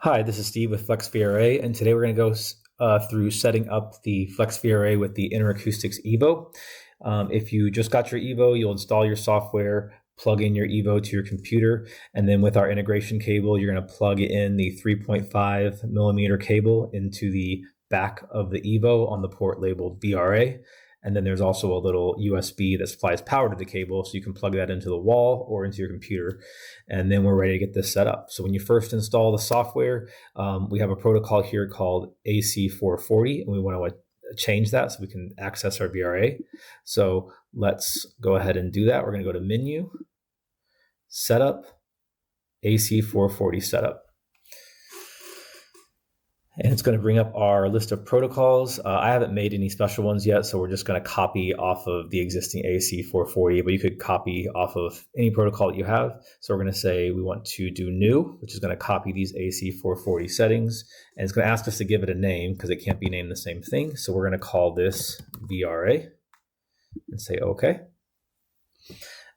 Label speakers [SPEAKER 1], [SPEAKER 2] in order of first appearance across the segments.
[SPEAKER 1] Hi, this is Steve with Flex VRA, and today we're going to go through setting up the Flex VRA with the Interacoustics EVO. If you just got your EVO, you'll install your software, plug in your EVO to your computer, and then with our integration cable, you're going to plug in the 3.5 millimeter cable into the back of the EVO on the port labeled VRA. And then there's also a little USB that supplies power to the cable, so you can plug that into the wall or into your computer. And then we're ready to get this set up. So when you first install the software, we have a protocol here called AC440, and we want to change that so we can access our VRA. So let's go ahead and do that. We're going to go to Menu, Setup, AC440 Setup. And it's going to bring up our list of protocols. I haven't made any special ones yet, so we're just going to copy off of the existing AC440, but you could copy off of any protocol that you have. So we're going to say we want to do new, which is going to copy these AC440 settings. And it's going to ask us to give it a name because it can't be named the same thing. So we're going to call this VRA and say OK.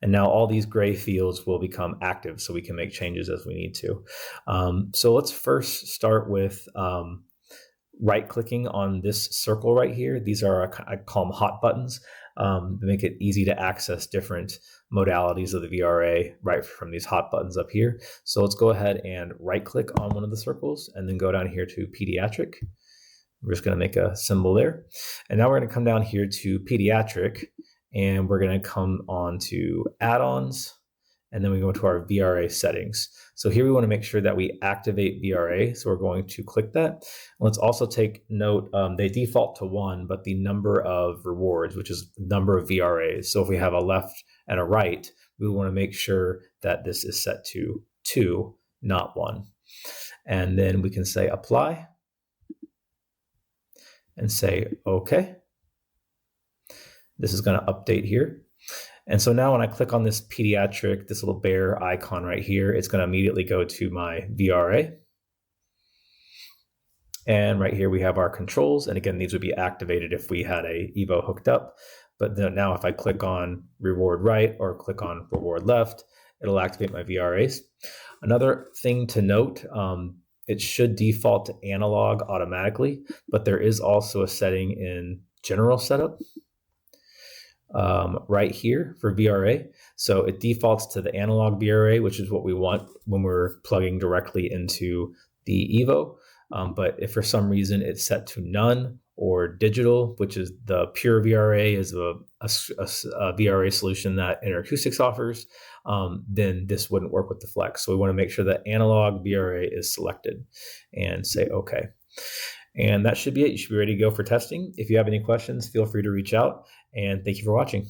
[SPEAKER 1] And now all these gray fields will become active so we can make changes as we need to. So let's first start with right-clicking on this circle right here. These are, I call them hot buttons, to make it easy to access different modalities of the VRA right from these hot buttons up here. So let's go ahead and right-click on one of the circles and then go down here to pediatric. We're just going to make a symbol there. And now we're going to come down here to pediatric, and we're going to come on to add-ons, and then we go to our VRA settings. So here we want to make sure that we activate VRA, so we're going to click that. Let's also take note, they default to 1, but the number of rewards, which is the number of VRAs. So if we have a left and a right, we want to make sure that this is set to 2, not 1. And then we can say apply and say OK. This is going to update here. And so now when I click on this pediatric, this little bear icon right here, it's going to immediately go to my VRA. And right here we have our controls. And again, these would be activated if we had a EVO hooked up. But then now if I click on reward right or click on reward left, it'll activate my VRAs. Another thing to note, it should default to analog automatically, but there is also a setting in general setup right here for VRA. So it defaults to the analog VRA, which is what we want when we're plugging directly into the EVO. But if for some reason it's set to none or digital, which is the pure VRA, is a VRA solution that Interacoustics offers, then this wouldn't work with the Flex. So we want to make sure that analog VRA is selected and say OK. And that should be it. You should be ready to go for testing. If you have any questions, feel free to reach out. And thank you for watching.